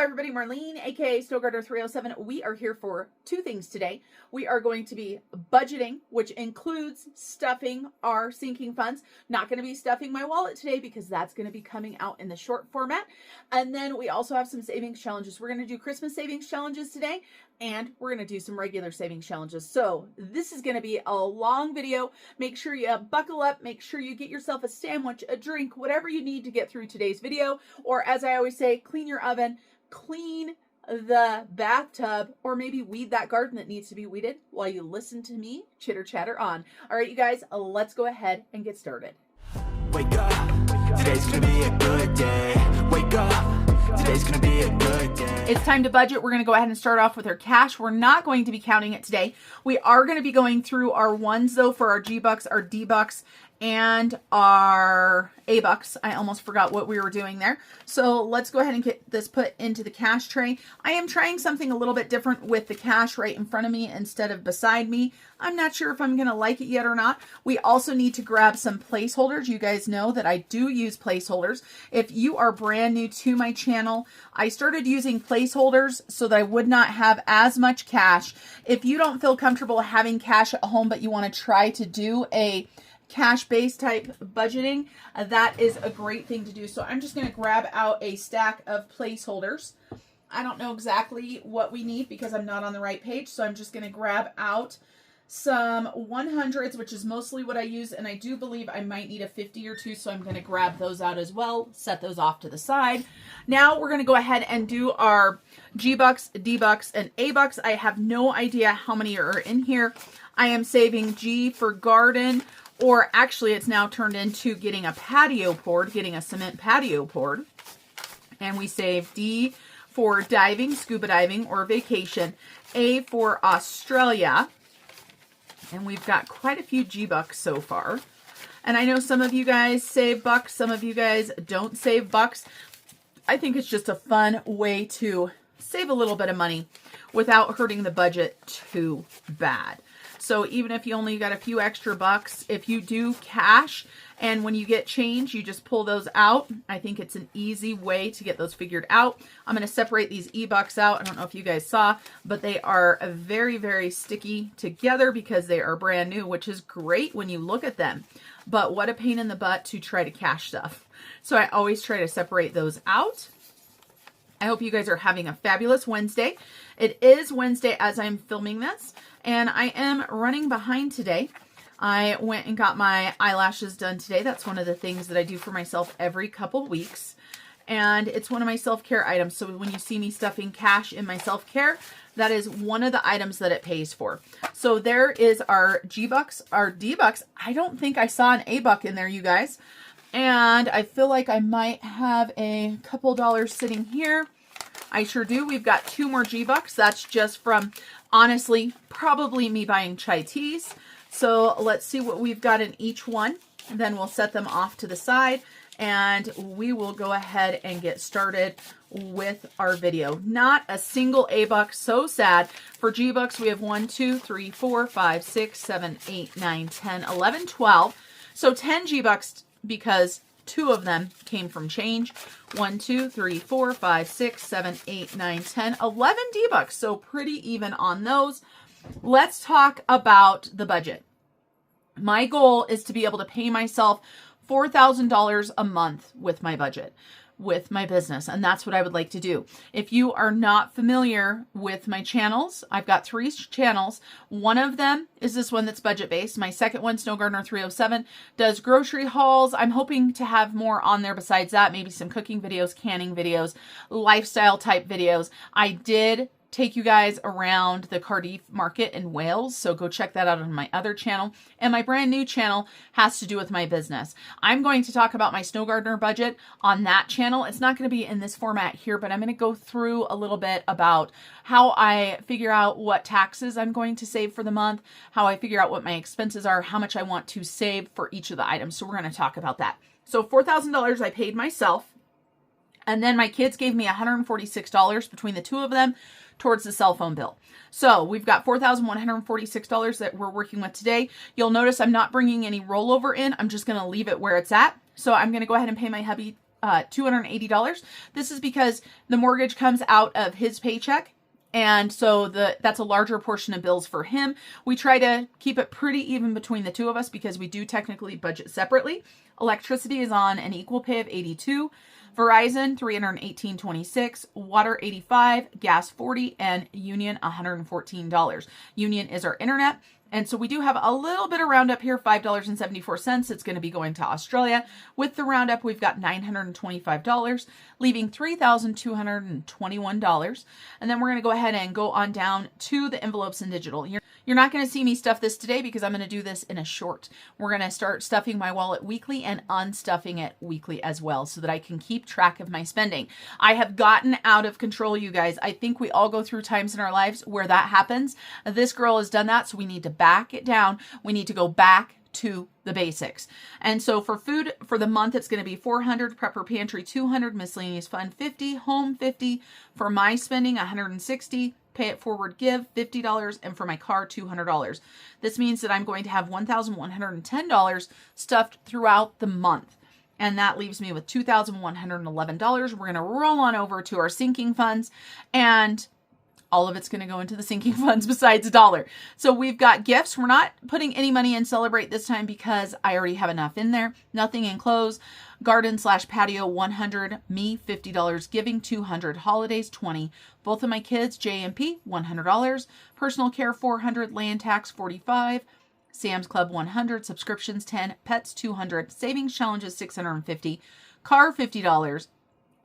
everybody, Marlene, aka Snowgardener307. We are here for two things today. We are going to be budgeting, which includes stuffing our sinking funds. Not going to be stuffing my wallet today because that's going to be coming out in the short format. And then we also have some savings challenges. We're going to do Christmas savings challenges today, and we're going to do some regular savings challenges. So this is going to be a long video. Make sure you buckle up. Make sure you get yourself a sandwich, a drink, whatever you need to get through today's video. Or as I always say, clean your oven, clean the bathtub, or maybe weed that garden that needs to be weeded while you listen to me chitter chatter on. All right, you guys, let's go ahead and get started. Wake up, today's gonna be a good day. Wake up, today's gonna be a good day. It's time to budget. We're going to go ahead and start off with our cash. We're not going to be counting it today. We are going to be going through our ones though for our G-Bucks, our D-Bucks, and our A-Bucks. I almost forgot what we were doing there. So let's go ahead and get this put into the cash tray. I am trying something a little bit different with the cash right in front of me instead of beside me. I'm not sure if I'm going to like it yet or not. We also need to grab some placeholders. You guys know that I do use placeholders. If you are brand new to my channel, I started using placeholders so that I would not have as much cash. If you don't feel comfortable having cash at home, but you want to try to do a cash-based type budgeting, that is a great thing to do. So I'm just going to grab out a stack of placeholders. I don't know exactly what we need because I'm not on the right page. So I'm just going to grab out some 100s, which is mostly what I use. And I do believe I might need a 50 or two. So I'm going to grab those out as well. Set those off to the side. Now we're going to go ahead and do our G-Bucks, D-Bucks, and A-Bucks. I have no idea how many are in here. I am saving G for garden, or actually it's now turned into getting a patio poured, getting a cement patio poured. And we save D for diving, scuba diving, or vacation. A for Australia. And we've got quite a few G-Bucks so far. And I know some of you guys save bucks, some of you guys don't save bucks. I think it's just a fun way to save a little bit of money without hurting the budget too bad. So even if you only got a few extra bucks, if you do cash and when you get change, you just pull those out. I think it's an easy way to get those figured out. I'm going to separate these E-Bucks out. I don't know if you guys saw, but they are very, very sticky together because they are brand new, which is great when you look at them. But what a pain in the butt to try to cash stuff. So I always try to separate those out. I hope you guys are having a fabulous Wednesday. It is Wednesday as I'm filming this, and I am running behind today. I went and got my eyelashes done today. That's one of the things that I do for myself every couple weeks, and it's one of my self-care items. So when you see me stuffing cash in my self-care, that is one of the items that it pays for. So there is our G-Bucks, our D-Bucks. I don't think I saw an A-Buck in there, you guys. And I feel like I might have a couple dollars sitting here. I sure do. We've got two more G-Bucks. That's just from, honestly, probably me buying chai teas. So let's see what we've got in each one. And then we'll set them off to the side. And we will go ahead and get started with our video. Not a single A-Buck. So sad. For G-Bucks, we have 1, 2, 3, 4, 5, 6, 7, 8, 9, 10, 11, 12. So 10 G-Bucks because 2 of them came from change. 1, 2, 3, 4, 5, 6, 7, 8, 9, 10, 11 D-Bucks. So pretty even on those. Let's talk about the budget. My goal is to be able to pay myself $4,000 a month with my budget, with my business. And that's what I would like to do. If you are not familiar with my channels, I've got 3 channels. One of them is this one that's budget based. My second one, Snowgardener307, does grocery hauls. I'm hoping to have more on there besides that, maybe some cooking videos, canning videos, lifestyle type videos. I did take you guys around the Cardiff market in Wales, so go check that out on my other channel. And my brand new channel has to do with my business. I'm going to talk about my Snow Gardener budget on that channel. It's not going to be in this format here, but I'm going to go through a little bit about how I figure out what taxes I'm going to save for the month, how I figure out what my expenses are, how much I want to save for each of the items. So we're going to talk about that. So $4,000 I paid myself. And then my kids gave me $146 between the two of them towards the cell phone bill. So we've got $4,146 that we're working with today. You'll notice I'm not bringing any rollover in. I'm just going to leave it where it's at. So I'm going to go ahead and pay my hubby $280. This is because the mortgage comes out of his paycheck. And so that's a larger portion of bills for him. We try to keep it pretty even between the two of us because we do technically budget separately. Electricity is on an equal pay of $82. Verizon, $318.26, water $85, gas $40, and Union $114. Union is our internet. And so we do have a little bit of roundup here, $5.74. It's going to be going to Australia. With the roundup, we've got $925, leaving $3,221. And then we're going to go ahead and go on down to the envelopes and digital. You're not going to see me stuff this today because I'm going to do this in a short. We're going to start stuffing my wallet weekly and unstuffing it weekly as well so that I can keep track of my spending. I have gotten out of control, you guys. I think we all go through times in our lives where that happens. This girl has done that, so we need to back it down. We need to go back to the basics. And so for food for the month, it's going to be $400, prepper pantry $200, miscellaneous fund $50, home $50, for my spending $160, pay it forward give $50, and for my car $200. This means that I'm going to have $1,110 stuffed throughout the month. And that leaves me with $2,111. We're going to roll on over to our sinking funds, and all of it's going to go into the sinking funds besides $1. So we've got gifts. We're not putting any money in Celebrate this time because I already have enough in there. Nothing in clothes. Garden/patio $100, me $50, giving $200, holidays $20. Both of my kids, J&P $100, personal care $400, land tax $45, Sam's Club $100, subscriptions $10, pets $200, savings challenges $650, car $50,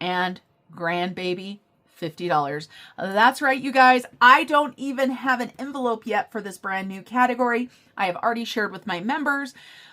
and grandbaby $50. That's right, you guys. I don't even have an envelope yet for this brand new category. I have already shared with my members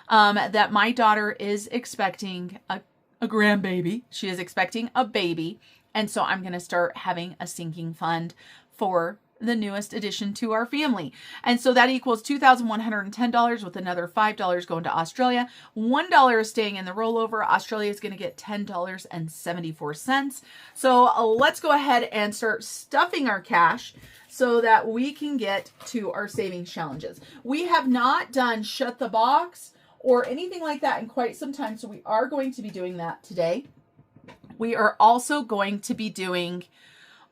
that my daughter is expecting a grandbaby. She is expecting a baby. And so I'm going to start having a sinking fund for the newest addition to our family. And so that equals $2,110 with another $5 going to Australia. $1 is staying in the rollover. Australia is going to get $10.74. So let's go ahead and start stuffing our cash so that we can get to our savings challenges. We have not done Shut the Box or anything like that in quite some time. So we are going to be doing that today. We are also going to be doing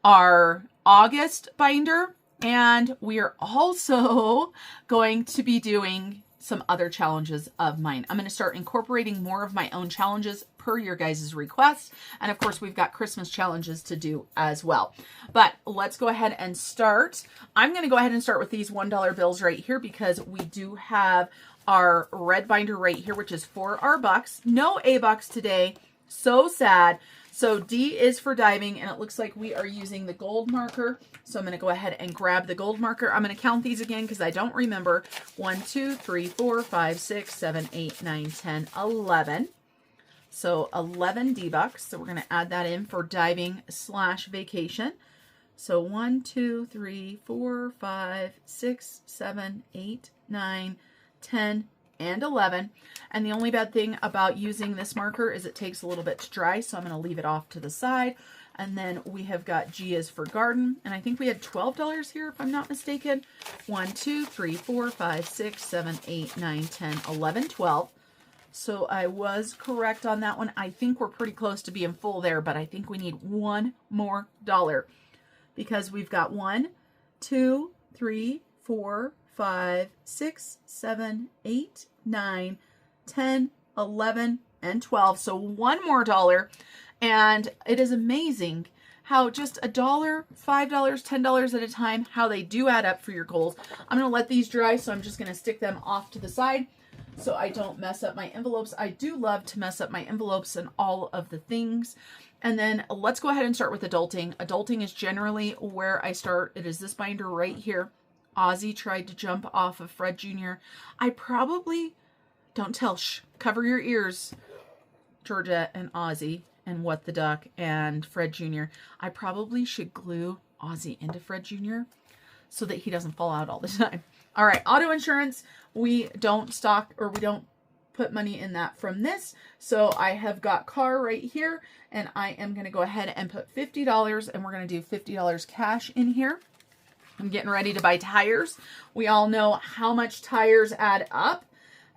our August binder, and we are also going to be doing some other challenges of mine. I'm going to start incorporating more of my own challenges per your guys' requests. And of course, we've got Christmas challenges to do as well. But let's go ahead and start. I'm going to go ahead and start with these $1 bills right here because we do have our red binder right here, which is for our bucks. No A bucks today. So sad. So D is for diving, and it looks like we are using the gold marker. So I'm going to go ahead and grab the gold marker. I'm going to count these again because I don't remember. 1, 2, 3, 4, 5, 6, 7, 8, 9, 10, 11. So 11 D bucks. So we're going to add that in for diving/vacation. So 1, 2, 3, 4, 5, 6, 7, 8, 9, 10, and 11. And the only bad thing about using this marker is it takes a little bit to dry, so I'm going to leave it off to the side. And then we have got G is for garden, and I think we had $12 here if I'm not mistaken. 1, 2, 3, 4, 5, 6, 7, 8, 9, 10, 11, 12. So I was correct on that one. I think we're pretty close to being full there, but I think we need one more dollar because we've got 1, 2, 3, 4, 5, 6, 7, 8, 9, 10, 11, and 12. So one more dollar. And it is amazing how just $1, $5, $10 at a time, how they do add up for your goals. I'm going to let these dry, so I'm just going to stick them off to the side so I don't mess up my envelopes. I do love to mess up my envelopes and all of the things. And then let's go ahead and start with adulting. Adulting is generally where I start. It is this binder right here. Ozzy tried to jump off of Fred Jr. I probably, don't tell, shh, cover your ears, Georgette and Ozzy and What the Duck and Fred Jr. I probably should glue Ozzy into Fred Jr. so that he doesn't fall out all the time. All right, auto insurance, we don't stock or we don't put money in that from this. So I have got car right here, and I am going to go ahead and put $50, and we're going to do $50 cash in here. I'm getting ready to buy tires. We all know how much tires add up.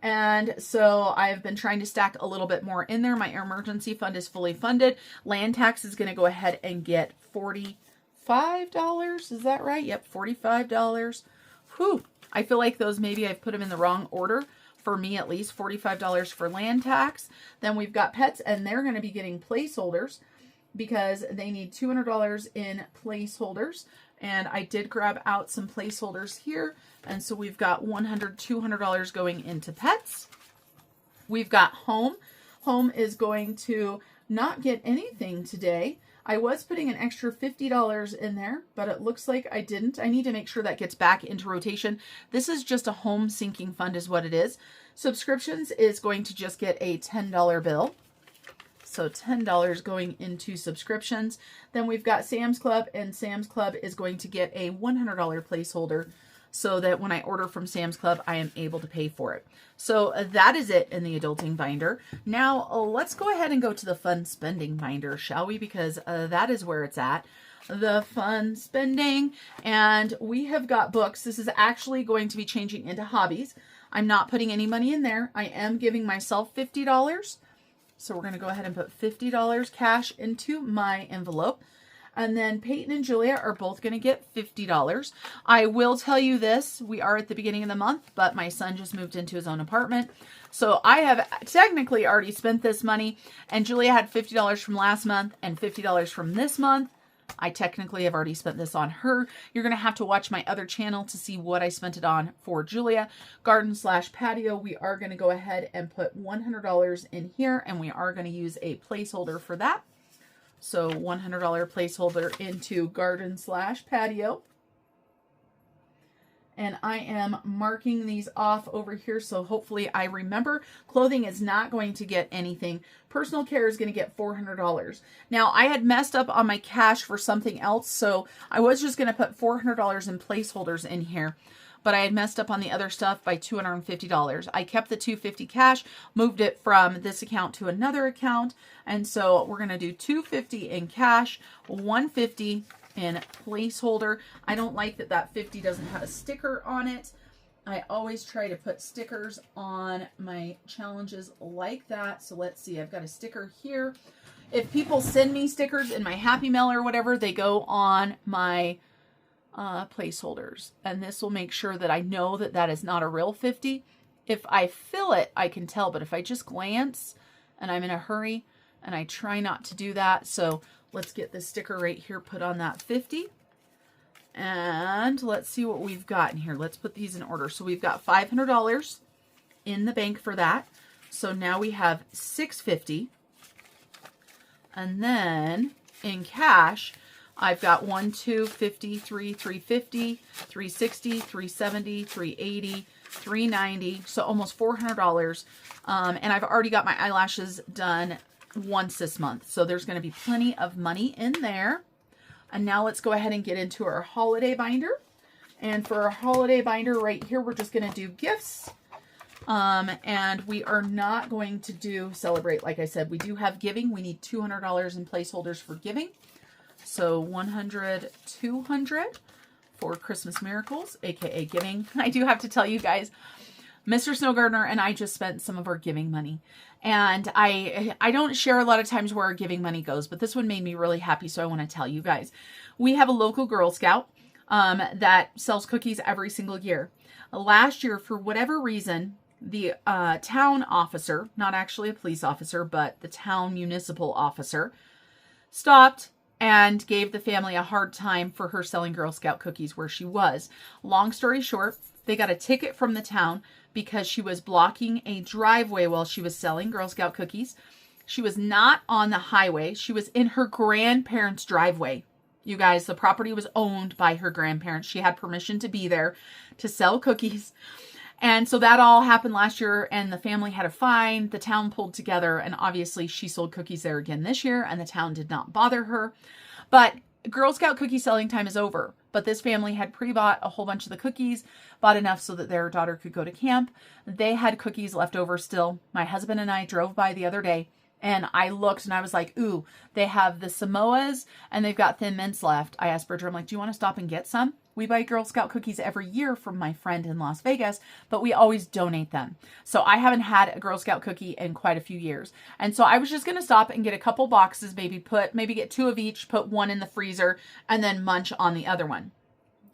And so I've been trying to stack a little bit more in there. My emergency fund is fully funded. Land tax is going to go ahead and get $45. Is that right? Yep, $45. Whew. I feel like those, maybe I've put them in the wrong order. For me, at least $45 for land tax. Then we've got pets, and they're going to be getting placeholders because they need $200 in placeholders. And I did grab out some placeholders here. And so we've got $100, $200 going into pets. We've got home. Home is going to not get anything today. I was putting an extra $50 in there, but it looks like I didn't. I need to make sure that gets back into rotation. This is just a home sinking fund is what it is. Subscriptions is going to just get a $10 bill. So $10 going into subscriptions. Then we've got Sam's Club, and Sam's Club is going to get a $100 placeholder so that when I order from Sam's Club, I am able to pay for it. So that is it in the adulting binder. Now let's go ahead and go to the fun spending binder, shall we? Because that is where it's at. The fun spending, and we have got books. This is actually going to be changing into hobbies. I'm not putting any money in there. I am giving myself $50. So we're going to go ahead and put $50 cash into my envelope. And then Peyton and Julia are both going to get $50. I will tell you this, we are at the beginning of the month, but my son just moved into his own apartment. So I have technically already spent this money, and Julia had $50 from last month and $50 from this month. I technically have already spent this on her. You're going to have to watch my other channel to see what I spent it on for Julia. Garden/patio, we are going to go ahead and put $100 in here, and we are going to use a placeholder for that. So $100 placeholder into garden/patio. And I am marking these off over here, so hopefully I remember. Clothing is not going to get anything. Personal care is going to get $400. Now, I had messed up on my cash for something else, so I was just going to put $400 in placeholders in here. But I had messed up on the other stuff by $250. I kept the $250 cash, moved it from this account to another account. And so we're going to do $250 in cash, $150 in placeholder. I don't like that that 50 doesn't have a sticker on it. I always try to put stickers on my challenges like that. So let's see, I've got a sticker here. If people send me stickers in my Happy Mail or whatever, they go on my placeholders. And this will make sure that I know that that is not a real 50. If I fill it, I can tell. But if I just glance and I'm in a hurry, and I try not to do that. So let's get the sticker right here put on that 50. And let's see what we've got in here. Let's put these in order. So we've got $500 in the bank for that. So now we have $650. And then in cash, I've got 1, 2, 50, 3, 350, 360, 370, 380, 390. So almost $400. And I've already got my eyelashes done once this month. So there's going to be plenty of money in there. And now let's go ahead and get into our holiday binder. And for our holiday binder right here, we're just going to do gifts. And we are not going to do celebrate. Like I said, we do have giving. We need $200 in placeholders for giving. So 100, 200 for Christmas miracles, aka giving. I do have to tell you guys, Mr. Snow Gardener and I just spent some of our giving money. And I don't share a lot of times where our giving money goes, but this one made me really happy, so I want to tell you guys. We have a local Girl Scout that sells cookies every single year. Last year, for whatever reason, the town officer, not actually a police officer, but the town municipal officer, stopped and gave the family a hard time for her selling Girl Scout cookies where she was. Long story short, they got a ticket from the town because she was blocking a driveway while she was selling Girl Scout cookies. She was not on the highway. She was in her grandparents' driveway. You guys, the property was owned by her grandparents. She had permission to be there to sell cookies. And so that all happened last year, and the family had a fine. The town pulled together, and obviously she sold cookies there again this year, and the town did not bother her. But Girl Scout cookie selling time is over. But this family had pre-bought a whole bunch of the cookies, bought enough so that their daughter could go to camp. They had cookies left over still. My husband and I drove by the other day. And I looked and I was like, ooh, they have the Samoas and they've got Thin Mints left. I asked Bridger, I'm like, do you want to stop and get some? We buy Girl Scout cookies every year from my friend in Las Vegas, but we always donate them. So I haven't had a Girl Scout cookie in quite a few years. And so I was just going to stop and get a couple boxes, maybe get 2 of each, put one in the freezer, and then munch on the other one.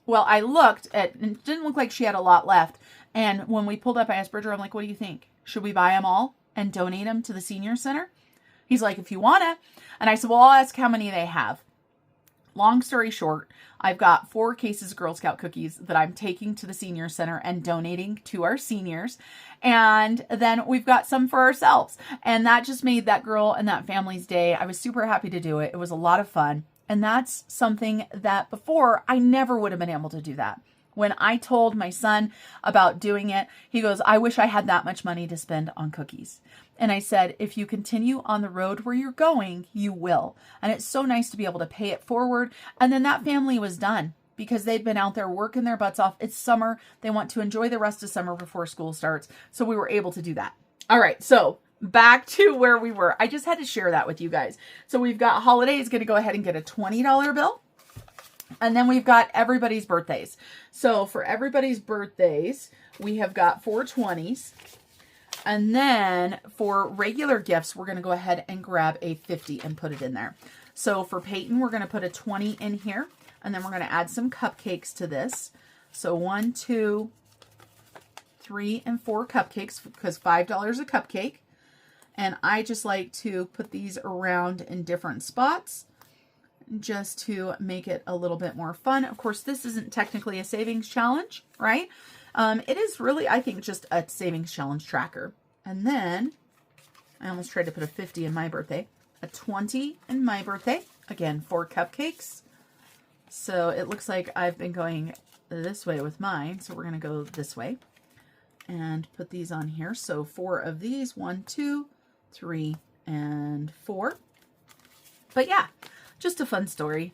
Well, I looked at, and it didn't look like she had a lot left. And when we pulled up, I asked Bridger, I'm like, what do you think? Should we buy them all and donate them to the senior center? He's like, if you want to. And I said, well, I'll ask how many they have. Long story short, I've got 4 cases of Girl Scout cookies that I'm taking to the senior center and donating to our seniors. And then we've got some for ourselves. And that just made that girl and that family's day. I was super happy to do it. It was a lot of fun. And that's something that before I never would have been able to do that. When I told my son about doing it, he goes, I wish I had that much money to spend on cookies. And I said, if you continue on the road where you're going, you will. And it's so nice to be able to pay it forward. And then that family was done because they'd been out there working their butts off. It's summer. They want to enjoy the rest of summer before school starts. So we were able to do that. All right. So back to where we were. I just had to share that with you guys. So we've got Holiday is going to go ahead and get a $20 bill. And then we've got everybody's birthdays. So for everybody's birthdays, we have got 4 20s. And then for regular gifts, we're going to go ahead and grab a 50 and put it in there. So for Peyton, we're going to put a 20 in here. And then we're going to add some cupcakes to this. So 1, 2, 3, and 4 cupcakes because $5 a cupcake. And I just like to put these around in different spots just to make it a little bit more fun. Of course, this isn't technically a savings challenge, right? It is really, I think, just a savings challenge tracker. And then I almost tried to put a 50 in my birthday, a 20 in my birthday. Again, 4 cupcakes. So it looks like I've been going this way with mine. So we're going to go this way and put these on here. So 4 of these, 1, 2, 3, and 4. But yeah, just a fun story.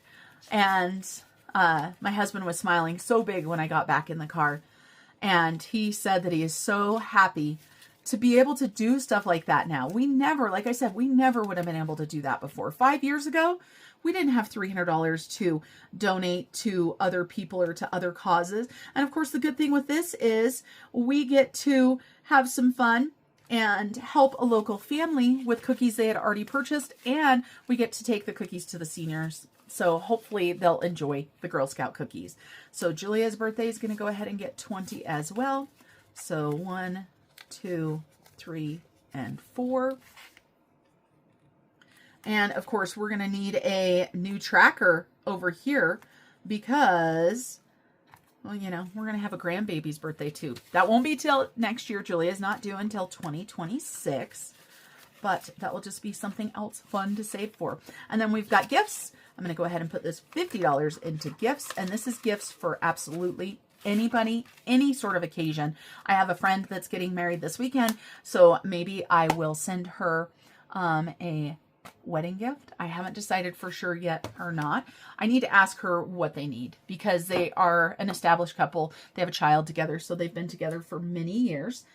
And my husband was smiling so big when I got back in the car. And he said that he is so happy to be able to do stuff like that now. We never, like I said, we never would have been able to do that before. 5 years ago, we didn't have $300 to donate to other people or to other causes. And of course, the good thing with this is we get to have some fun and help a local family with cookies they had already purchased. And we get to take the cookies to the seniors. So hopefully they'll enjoy the Girl Scout cookies. So Julia's birthday is going to go ahead and get 20 as well. So 1, 2, 3, and 4. And of course, we're going to need a new tracker over here because, well, you know, we're going to have a grandbaby's birthday too. That won't be till next year. Julia's not due until 2026, but that will just be something else fun to save for. And then we've got gifts. I'm going to go ahead and put this $50 into gifts. And this is gifts for absolutely anybody, any sort of occasion. I have a friend that's getting married this weekend, so maybe I will send her a wedding gift. I haven't decided for sure yet or not. I need to ask her what they need because they are an established couple. They have a child together, so they've been together for many years.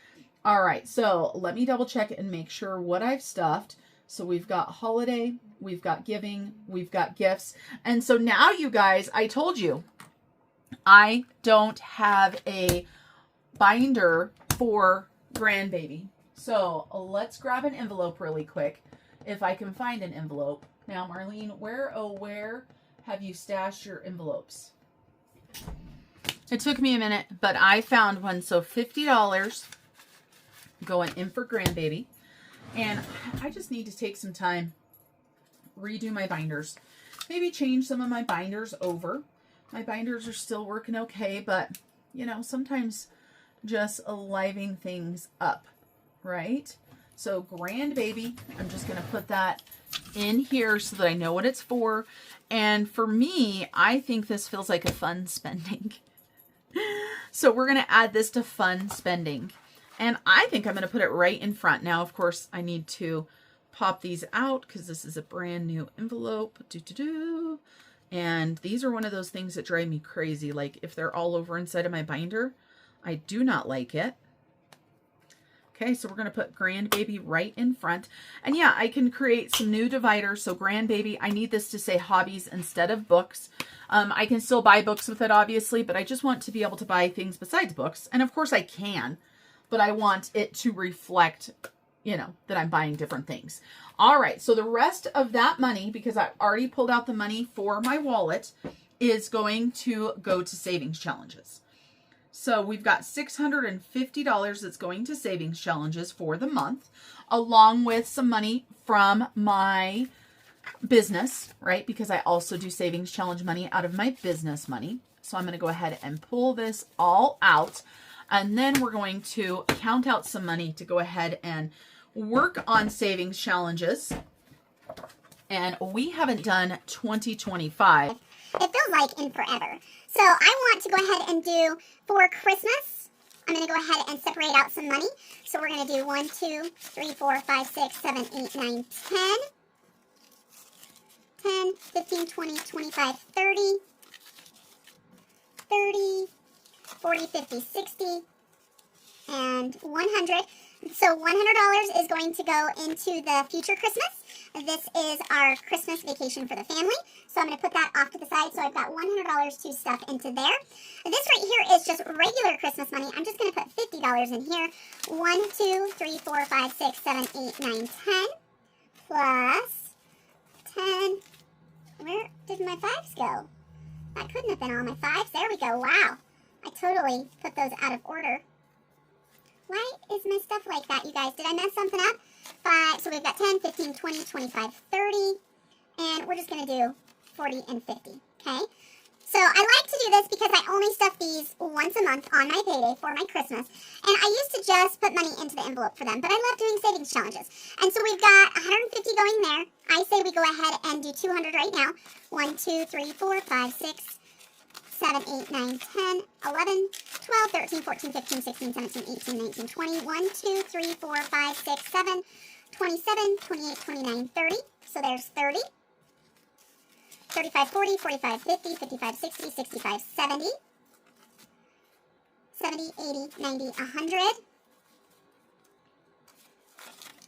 All right, so let me double check and make sure what I've stuffed. So we've got holiday, we've got giving, we've got gifts. And so now, you guys, I told you, I don't have a binder for grandbaby. So let's grab an envelope really quick, if I can find an envelope. Now, Marlene, where have you stashed your envelopes? It took me a minute, but I found one. So $50 going in for grandbaby. And I just need to take some time, redo my binders. Maybe change some of my binders over. My binders are still working okay, but, you know, sometimes just livening things up, right? So grandbaby, I'm just going to put that in here so that I know what it's for. And for me, I think this feels like a fun spending. So we're going to add this to fun spending. And I think I'm going to put it right in front. Now, of course, I need to pop these out because this is a brand new envelope. And these are one of those things that drive me crazy. Like if they're all over inside of my binder, I do not like it. Okay, so we're going to put Grandbaby right in front. And yeah, I can create some new dividers. So Grandbaby, I need this to say hobbies instead of books. I can still buy books with it, obviously, but I just want to be able to buy things besides books. And of course I can, but I want it to reflect, you know, that I'm buying different things. All right, so the rest of that money, because I already pulled out the money for my wallet, is going to go to savings challenges. So we've got $650 that's going to savings challenges for the month, along with some money from my business, right? Because I also do savings challenge money out of my business money. So I'm going to go ahead and pull this all out. And then we're going to count out some money to go ahead and work on savings challenges. And we haven't done 2025. It feels like in forever. So I want to go ahead and do for Christmas. I'm going to go ahead and separate out some money. So we're going to do 1, 2, 3, 4, 5, 6, 7, 8, 9, 10. 10, 15, 20, 25, 30, 30, 40, 50, 60, and 100. So $100 is going to go into the future Christmas. This is our Christmas vacation for the family. So I'm going to put that off to the side. So I've got $100 to stuff into there. This right here is just regular Christmas money. I'm just going to put $50 in here. 1, 2, 3, 4, 5, 6, 7, 8, 9, 10. Plus 10. Where did my 5s go? That couldn't have been all my 5s. There we go. Wow. I totally put those out of order. Why is my stuff like that, you guys? Did I mess something up? 5. So we've got 10, 15, 20, 25, 30. And we're just going to do 40 and 50. Okay? So I like to do this because I only stuff these once a month on my payday for my Christmas. And I used to just put money into the envelope for them. But I love doing savings challenges. And so we've got 150 going there. I say we go ahead and do 200 right now. 1, 2, 3, 4, 5, 6, 7, 8, 9, 10, 11, 12, 13, 14, 15, 16, 17, 18, 19, 20. 1, 2, 3, 4, 5, 6, 7, 27, 28, 29, 30. So there's 30. 35, 40, 45, 50, 55, 60, 65, 70. 70, 80, 90, 100.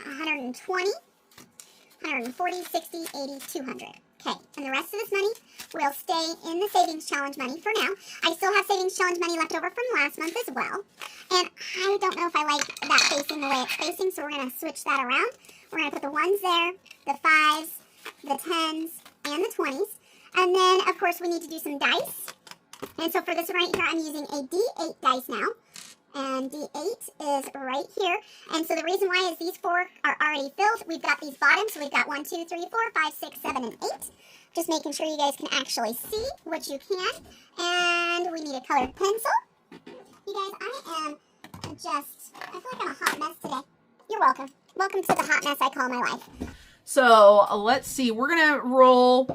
120. 140, 60, 80, 200. Okay, and the rest of this money will stay in the savings challenge money for now. I still have savings challenge money left over from last month as well. And I don't know if I like that facing the way it's facing, so we're going to switch that around. We're going to put the 1s there, the 5s, the 10s, and the 20s. And then, of course, we need to do some dice. And so for this one right here, I'm using a D8 dice now. And D8 is right here. And so the reason why is these 4 are already filled. We've got these bottoms. So we've got 1, 2, 3, 4, 5, 6, 7, and 8. Just making sure you guys can actually see what you can. And we need a colored pencil. You guys, I feel like I'm a hot mess today. You're welcome. Welcome to the hot mess I call my life. So let's see. We're going to roll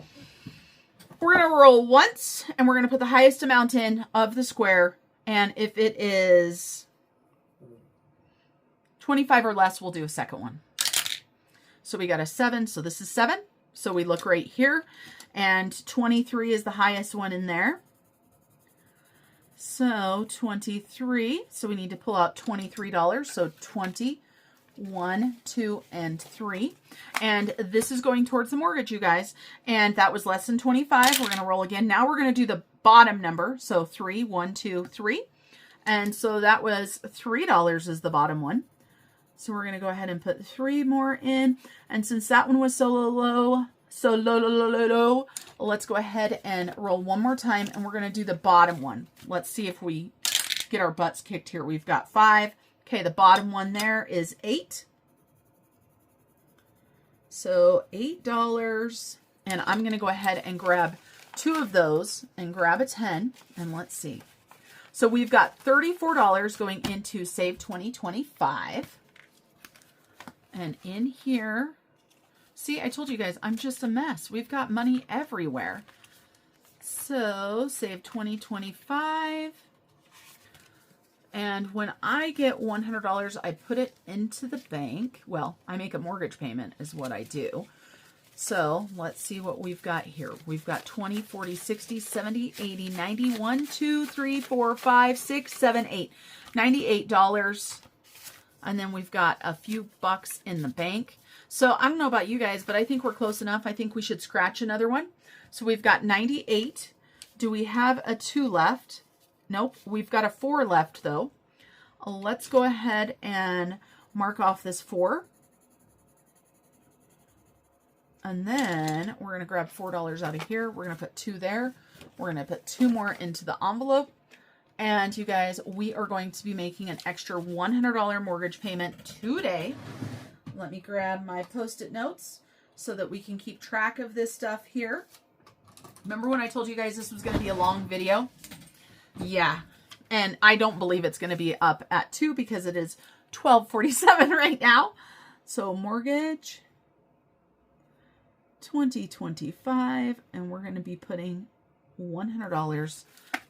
once, and we're going to put the highest amount in of the square. And if it is 25 or less, we'll do a second one. So we got a 7. So this is 7. So we look right here. And 23 is the highest one in there. So 23. So we need to pull out $23. So 20, 1, 2, and 3. And this is going towards the mortgage, you guys. And that was less than 25. We're going to roll again. Now we're going to do the bottom number. So 3, 1, 2, 3. And so that was $3 is the bottom one. So we're going to go ahead and put 3 more in. And since that one was so low, let's go ahead and roll one more time. And we're going to do the bottom one. Let's see if we get our butts kicked here. We've got 5. Okay, the bottom one there is 8. So $8. And I'm going to go ahead and grab 2 of those and grab a 10. And let's see. So we've got $34 going into Save 2025. And in here, see, I told you guys, I'm just a mess. We've got money everywhere. So Save 2025. And when I get $100, I put it into the bank. Well, I make a mortgage payment is what I do. So let's see what we've got here. We've got 20, 40, 60, 70, 80, 90, 1, 2, 3, 4, 5, 6, 7, 8. $98. And then we've got a few bucks in the bank. So I don't know about you guys, but I think we're close enough. I think we should scratch another one. So we've got 98. Do we have a 2 left? Nope. We've got a 4 left though. Let's go ahead and mark off this 4. And then we're going to grab $4 out of here. We're going to put 2 there. We're going to put 2 more into the envelope. And you guys, we are going to be making an extra $100 mortgage payment today. Let me grab my Post-it notes so that we can keep track of this stuff here. Remember when I told you guys this was going to be a long video? Yeah. And I don't believe it's going to be up at 2 because it is 12:47 right now. So mortgage 2025, and we're going to be putting $100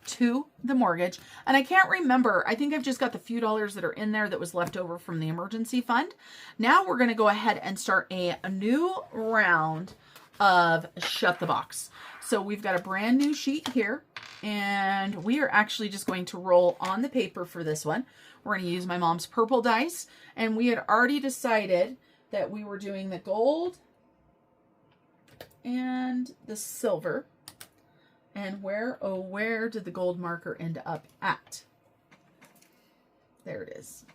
to the mortgage. And I can't remember, I think I've just got the few dollars that are in there that was left over from the emergency fund. Now we're going to go ahead and start a new round of Shut the Box. So we've got a brand new sheet here, and we are actually just going to roll on the paper for this one. We're going to use my mom's purple dice, and we had already decided that we were doing the gold and the silver. And where, oh, where did the gold marker end up at? There it is.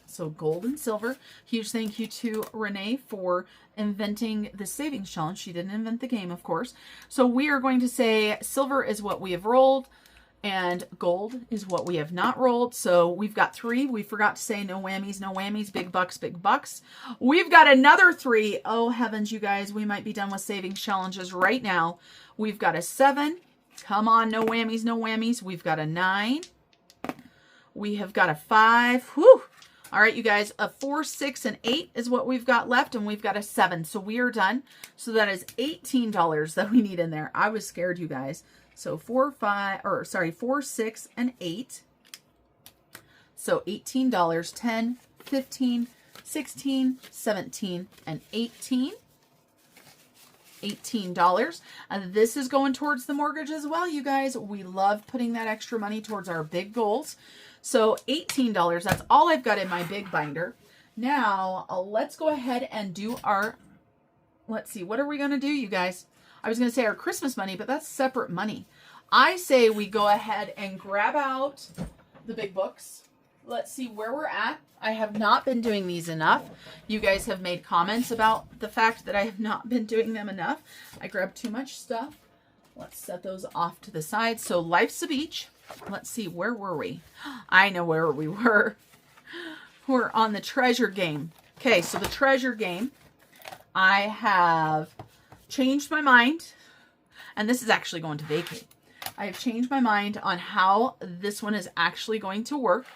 So gold and silver. Huge thank you to Renee for inventing the savings challenge. She didn't invent the game, of course. So we are going to say silver is what we have rolled and gold is what we have not rolled. So we've got 3. We forgot to say no whammies, no whammies, big bucks, big bucks. We've got another 3. Oh heavens, you guys, we might be done with savings challenges right now. We've got a 7. Come on, no whammies, no whammies. We've got a 9. We have got a 5. Whew. All right, you guys, a 4, 6, and 8 is what we've got left, and we've got a 7. So we are done. So that is $18 that we need in there. I was scared, you guys. So 4, 6, and 8. So $18, 10, 15, 16, 17, and 18. $18. And this is going towards the mortgage as well, you guys. We love putting that extra money towards our big goals. So $18, that's all I've got in my big binder. Now, let's go ahead and do our, let's see, what are we going to do, you guys? I was going to say our Christmas money, but that's separate money. I say we go ahead and grab out the big books. Let's see where we're at. I have not been doing these enough. You guys have made comments about the fact that I have not been doing them enough. I grabbed too much stuff. Let's set those off to the side. So Life's a Beach. Let's see, where were we? I know where we were. We're on the treasure game. Okay, so the treasure game, I have changed my mind, and this is actually going to vacate. I have changed my mind on how this one is actually going to work.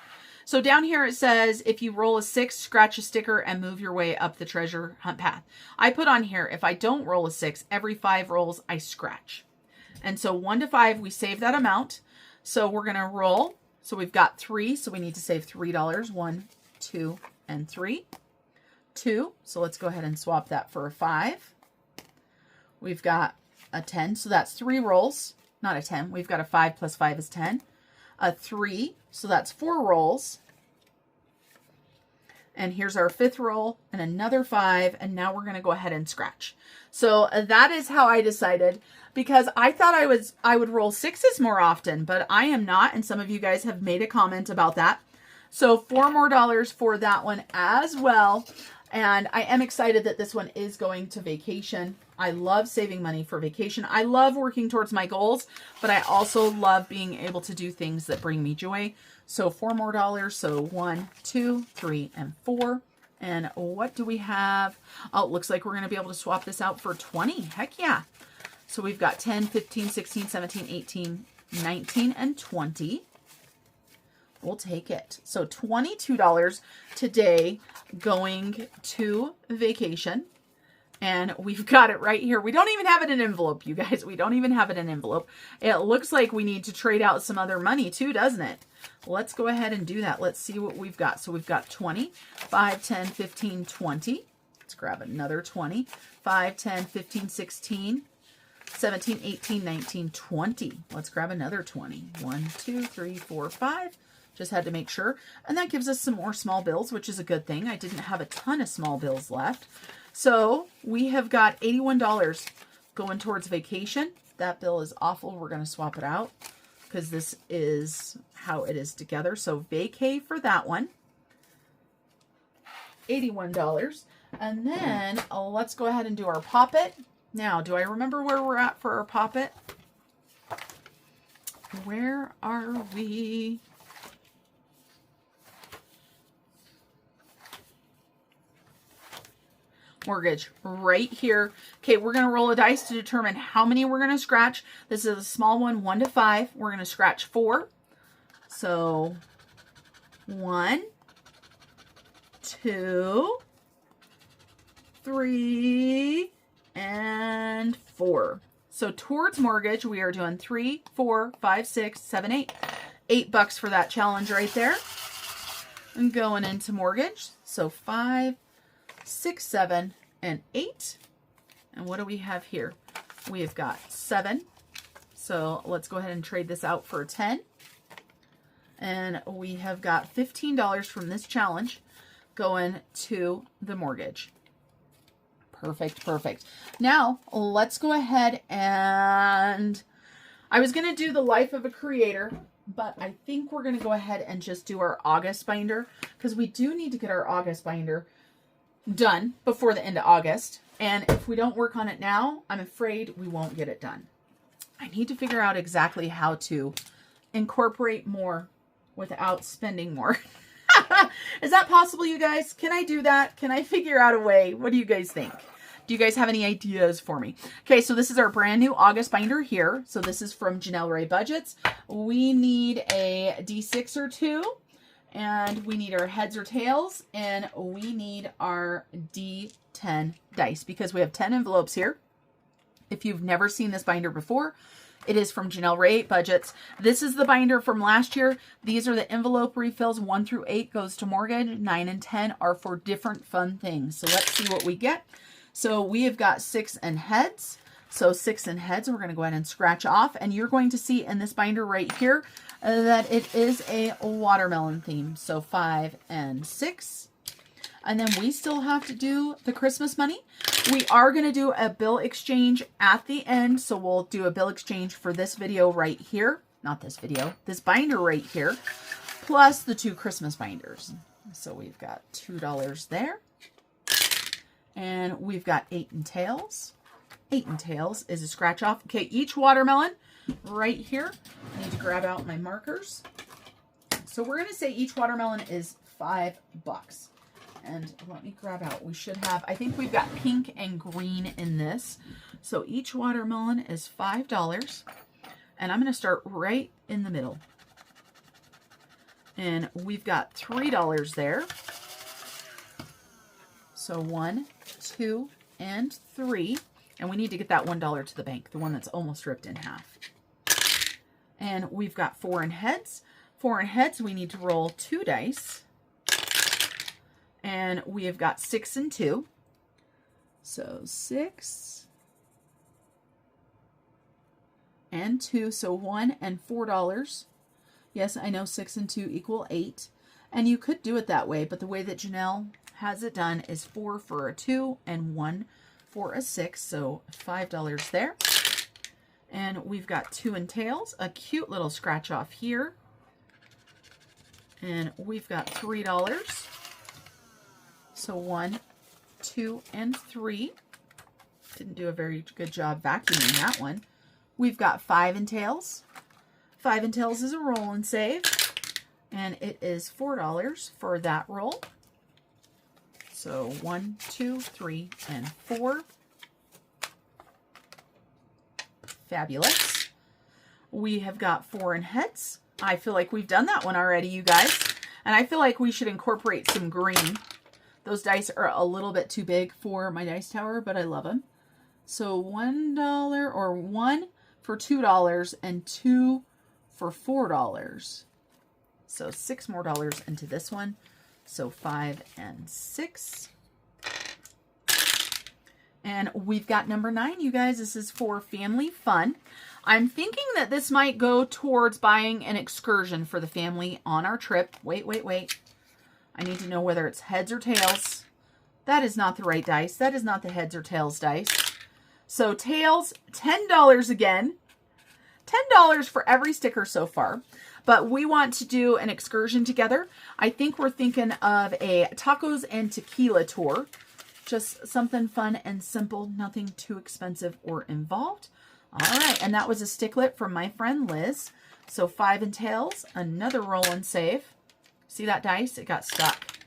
So down here it says, if you roll a 6, scratch a sticker and move your way up the treasure hunt path. I put on here, if I don't roll a 6, every 5 rolls I scratch. And so 1 to 5, we save that amount. So we're going to roll. So we've got 3, so we need to save $3. 1, 2, and 3. 2, so let's go ahead and swap that for a 5. We've got a 10, so that's 3 rolls. Not a 10. We've got a 5 plus 5 is 10. A 3, so that's 4 rolls. And here's our 5th roll and another 5. And now we're going to go ahead and scratch. So that is how I decided, because I thought I would roll 6s more often, but I am not. And some of you guys have made a comment about that. So $4 more for that one as well. And I am excited that this one is going to vacation. I love saving money for vacation. I love working towards my goals, but I also love being able to do things that bring me joy. So $4 more. So 1, 2, 3, and 4. And what do we have? Oh, it looks like we're going to be able to swap this out for 20. Heck yeah. So we've got 10, 15, 16, 17, 18, 19, and 20. We'll take it. So $22 today going to vacation. And we've got it right here. We don't even have it in an envelope, you guys. We don't even have it in an envelope. It looks like we need to trade out some other money too, doesn't it? Let's go ahead and do that. Let's see what we've got. So we've got 20, 5, 10, 15, 20. Let's grab another 20, 5, 10, 15, 16, 17, 18, 19, 20. Let's grab another 20. 1, 2, 3, 4, 5. Just had to make sure. And that gives us some more small bills, which is a good thing. I didn't have a ton of small bills left. So we have got $81 going towards vacation. That bill is awful. We're going to swap it out because this is how it is together. So vacay for that one. $81. And then let's go ahead and do our Pop-It. Now, do I remember where we're at for our Pop-It? Where are we? Mortgage right here. Okay, we're going to roll a dice to determine how many we're going to scratch. This is a small one, 1 to 5. We're going to scratch 4. So 1, 2, 3, and 4. So towards mortgage, we are doing 3, 4, 5, 6, 7, 8. $8 for that challenge right there. And going into mortgage. So 5, 6, 7, and 8. And what do we have here? We have got 7. So let's go ahead and trade this out for a 10. And we have got $15 from this challenge going to the mortgage. Perfect, perfect. Now, let's go ahead and I was going to do the life of a creator, but I think we're going to go ahead and just do our August binder because we do need to get our August binder done before the end of August. And if we don't work on it now, I'm afraid we won't get it done. I need to figure out exactly how to incorporate more without spending more. Is that possible, you guys? Can I do that? Can I figure out a way? What do you guys think? Do you guys have any ideas for me? Okay, so this is our brand new August binder here. So this is from Janelle Ray Budgets. We need a D6 or 2, and we need our heads or tails, and we need our D10 dice because we have 10 envelopes here. If you've never seen this binder before, it is from Janelle Ray Budgets. This is the binder from last year. These are the envelope refills. 1 through 8 goes to mortgage. 9 and 10 are for different fun things. So let's see what we get. So we have got 6 and heads. So 6 and heads we're going to go ahead and scratch off. And you're going to see in this binder right here that it is a watermelon theme. So 5 and 6. And then we still have to do the Christmas money. We are going to do a bill exchange at the end. So we'll do a bill exchange for this video right here. Not this video, this binder right here. Plus the 2 Christmas binders. So we've got $2 there. And we've got 8 and tails. 8 and tails is a scratch off. Okay, each watermelon right here. I need to grab out my markers. So we're going to say each watermelon is $5. And let me grab out. We should have, I think we've got pink and green in this. So each watermelon is $5. And I'm going to start right in the middle. And we've got $3 there. So 1, 2, and 3. And we need to get that $1 to the bank, the one that's almost ripped in half. And we've got 4 in heads. 4 in heads, we need to roll 2 dice. And we have got 6 and 2. So 6 and 2. So $1 and $4. Yes, I know 6 and 2 equal 8. And you could do it that way, but the way that Janelle has it done is 4 for a 2 and 1 for a 6. So $5 there. And we've got 2 in tails, a cute little scratch off here. And we've got $3. So 1, 2, and 3. Didn't do a very good job vacuuming that one. We've got 5 in tails. 5 in tails is a roll and save. And it is $4 for that roll. So 1, 2, 3, and 4. Fabulous. We have got 4 in heads. I feel like we've done that one already, you guys. And I feel like we should incorporate some green. Those dice are a little bit too big for my dice tower, but I love them. So $1 or 1 for $2 and 2 for $4. So $6 more into this one. So 5 and 6. And we've got number 9, you guys. This is for family fun. I'm thinking that this might go towards buying an excursion for the family on our trip. Wait. I need to know whether it's heads or tails. That is not the right dice. That is not the heads or tails dice. So tails, $10 again. $10 for every sticker so far. But we want to do an excursion together. I think we're thinking of a tacos and tequila tour. Just something fun and simple, nothing too expensive or involved. All right, and that was a sticklet from my friend Liz. So 5 and tails, another roll and save. See that dice? It got stuck.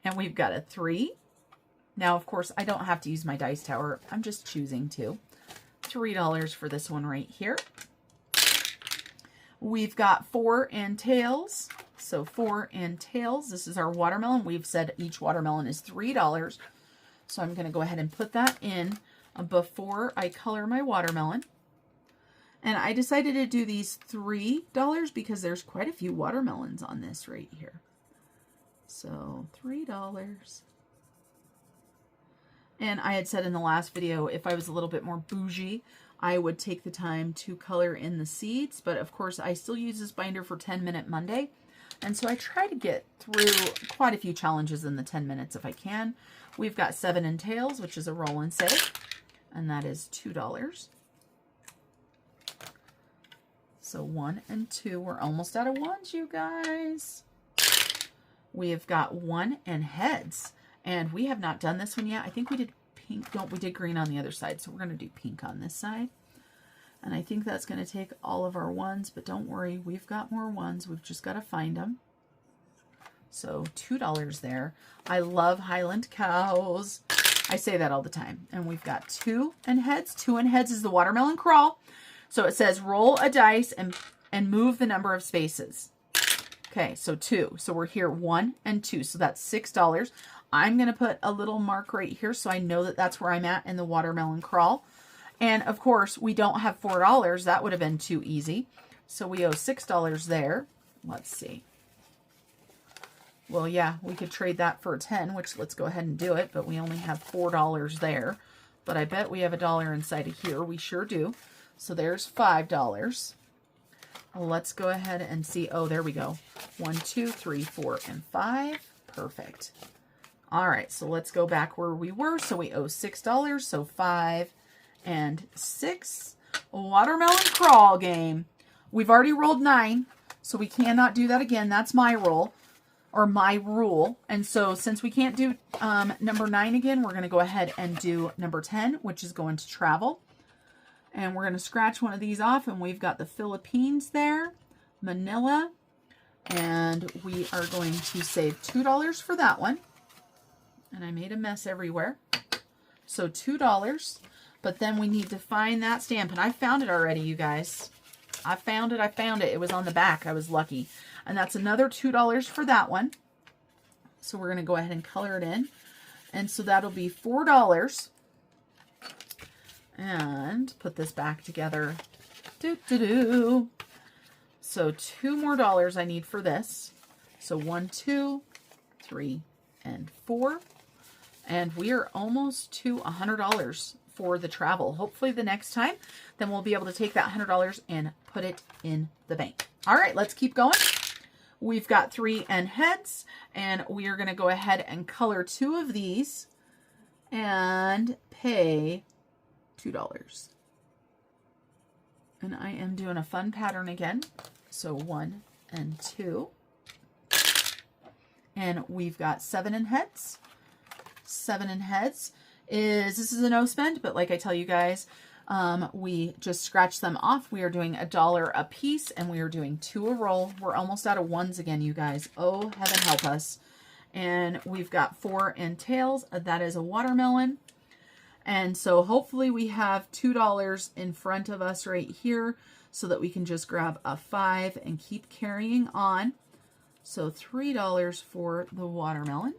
And we've got a 3. Now, of course, I don't have to use my dice tower. I'm just choosing to. $3 for this one right here. We've got 4 and tails. So 4 and tails. This is our watermelon. We've said each watermelon is $3. So I'm going to go ahead and put that in before I color my watermelon. And I decided to do these $3 because there's quite a few watermelons on this right here. So $3. And I had said in the last video, if I was a little bit more bougie, I would take the time to color in the seeds. But of course, I still use this binder for 10-minute Monday. And so I try to get through quite a few challenges in the 10 minutes if I can. We've got 7 and tails, which is a roll and save. And that is $2. So 1 and 2. We're almost out of ones, you guys. We've got 1 and heads. And we have not done this one yet. I think we did pink. No, we did green on the other side. So we're going to do pink on this side. And I think that's going to take all of our ones. But don't worry, we've got more ones. We've just got to find them. So $2 there. I love Highland cows. I say that all the time. And we've got 2 and heads. 2 and heads is the watermelon crawl. So it says roll a dice and move the number of spaces. Okay, so 2. So we're here 1 and 2. So that's $6. I'm going to put a little mark right here so I know that that's where I'm at in the watermelon crawl. And of course, we don't have $4. That would have been too easy. So we owe $6 there. Let's see. Well, yeah, we could trade that for a 10, which let's go ahead and do it. But we only have $4 there. But I bet we have $1 inside of here. We sure do. So there's $5. Let's go ahead and see. Oh, there we go. 1, 2, 3, 4, and 5. Perfect. All right, so let's go back where we were. So we owe $6. So 5 and 6. Watermelon crawl game. We've already rolled 9, so we cannot do that again. That's my roll, or my rule. And so since we can't do number 9 again, we're going to go ahead and do number 10, which is going to travel. And we're going to scratch one of these off, and we've got the Philippines there, Manila, and we are going to save $2 for that one. And I made a mess everywhere. So $2, but then we need to find that stamp, and I found it already, you guys. I found it. It was on the back. I was lucky. And that's another $2 for that one. So we're going to go ahead and color it in. And so that'll be $4. And put this back together. So $2 more I need for this. So 1, 2, 3, and 4. And we are almost to $100 for the travel. Hopefully the next time, then we'll be able to take that $100 and put it in the bank. All right, let's keep going. We've got 3 and heads, and we are going to go ahead and color 2 of these and pay $2. And I am doing a fun pattern again. So 1 and 2. And we've got 7 and heads. 7 and heads this is a no spend, but like I tell you guys, we just scratch them off. We are doing $1 a piece, and we are doing 2 a roll. We're almost out of ones again, you guys. Oh, heaven help us. And we've got 4 and tails. That is a watermelon. And so hopefully we have $2 in front of us right here so that we can just grab a 5 and keep carrying on. So $3 for the watermelon.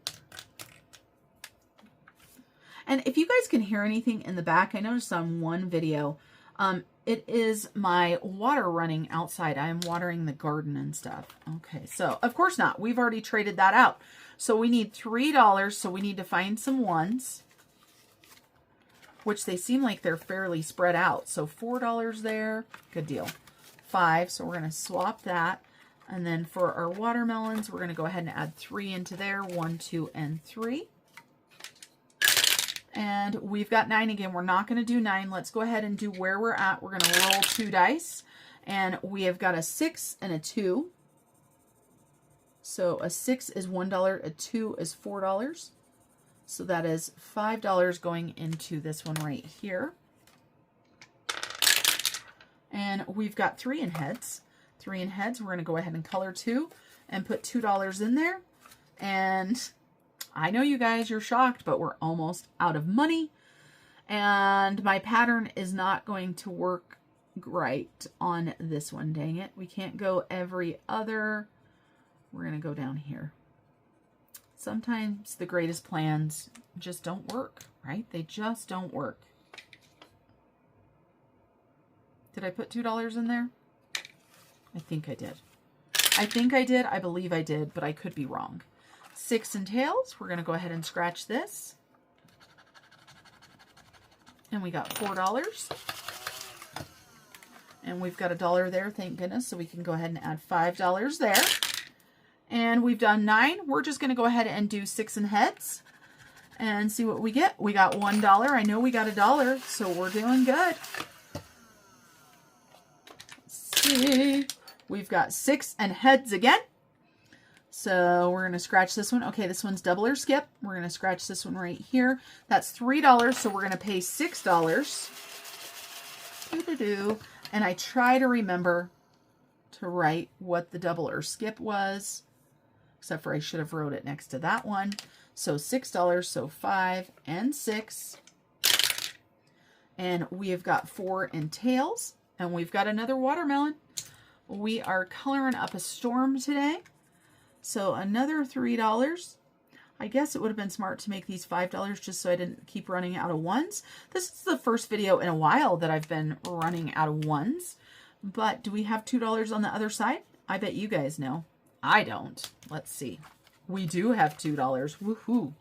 And if you guys can hear anything in the back, I noticed on one video, it is my water running outside. I am watering the garden and stuff. Okay, so of course not. We've already traded that out. So we need $3, so we need to find some ones. which they seem like they're fairly spread out. So $4 there, good deal. 5, so we're going to swap that. And then for our watermelons, we're going to go ahead and add 3 into there. 1, 2, and 3. And we've got 9 again. We're not going to do 9. Let's go ahead and do where we're at. We're going to roll 2 dice. And we have got a 6 and a 2. So a 6 is $1, a 2 is $4. So that is $5 going into this one right here. And we've got 3 in heads. 3 in heads. We're going to go ahead and color 2 and put $2 in there. And I know you guys, you're shocked, but we're almost out of money. And my pattern is not going to work right on this one. Dang it. We can't go every other. We're going to go down here. Sometimes the greatest plans just don't work, right? They just don't work. Did I put $2 in there? I think I did. I think I did. I believe I did, but I could be wrong. 6 in tails. We're going to go ahead and scratch this. And we got $4. And we've got $1 there, thank goodness. So we can go ahead and add $5 there. And we've done 9. We're just going to go ahead and do 6 in heads and see what we get. We got $1. I know we got $1, so we're doing good. Let's see. We've got 6 and heads again. So we're going to scratch this one. Okay, this one's double or skip. We're going to scratch this one right here. That's $3, so we're going to pay $6. Doo-doo-doo. And I try to remember to write what the double or skip was. Except for I should have wrote it next to that one. So $6, so 5 and 6. And we have got 4 in tails. And we've got another watermelon. We are coloring up a storm today. So another $3. I guess it would have been smart to make these $5 just so I didn't keep running out of ones. This is the first video in a while that I've been running out of ones. But do we have $2 on the other side? I bet you guys know. I don't. Let's see. We do have $2. Woohoo.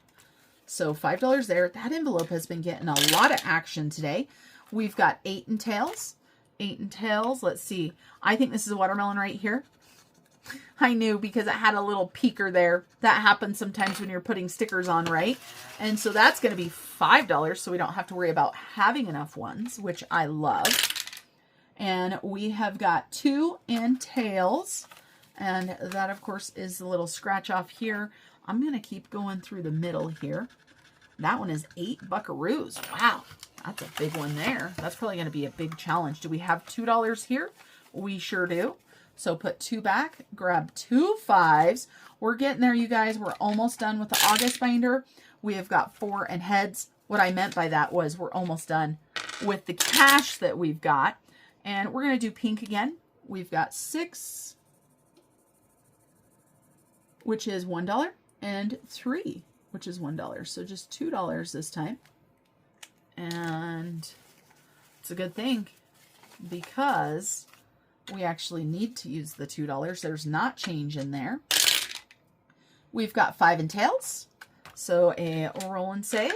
So $5 there. That envelope has been getting a lot of action today. We've got 8 in tails. 8 in tails. Let's see. I think this is a watermelon right here. I knew because it had a little peeker there. That happens sometimes when you're putting stickers on, right? And so that's going to be $5, so we don't have to worry about having enough ones, which I love. And we have got 2 in tails. And that, of course, is the little scratch off here. I'm going to keep going through the middle here. That one is 8 buckaroos. Wow, that's a big one there. That's probably going to be a big challenge. Do we have $2 here? We sure do. So put 2 back, grab 2 5s. We're getting there, you guys. We're almost done with the August binder. We have got 4 in heads. What I meant by that was we're almost done with the cash that we've got. And we're going to do pink again. We've got 6, which is $1, and 3, which is $1. So just $2 this time. And it's a good thing because we actually need to use the $2. There's not change in there. We've got 5 in tails. So a roll and save.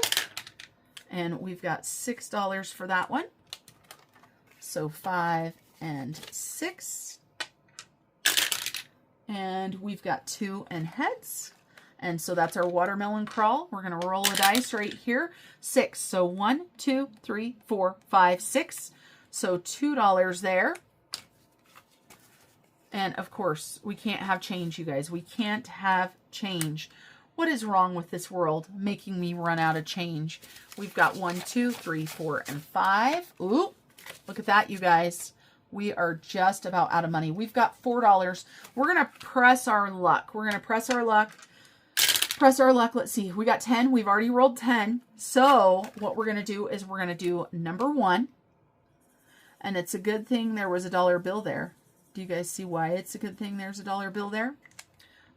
And we've got $6 for that one. So 5 and 6. And we've got 2 in heads. And so that's our watermelon crawl. We're going to roll a dice right here. 6. So 1, 2, 3, 4, 5, 6. So $2 there. And of course, we can't have change, you guys. We can't have change. What is wrong with this world making me run out of change? We've got 1, 2, 3, 4, and 5. Ooh, look at that, you guys. We are just about out of money. We've got $4. We're going to press our luck. We're going to press our luck. Press our luck. Let's see. We got 10. We've already rolled 10. So what we're going to do is we're going to do number 1. And it's a good thing there was a dollar bill there. Do you guys see why it's a good thing there's a dollar bill there?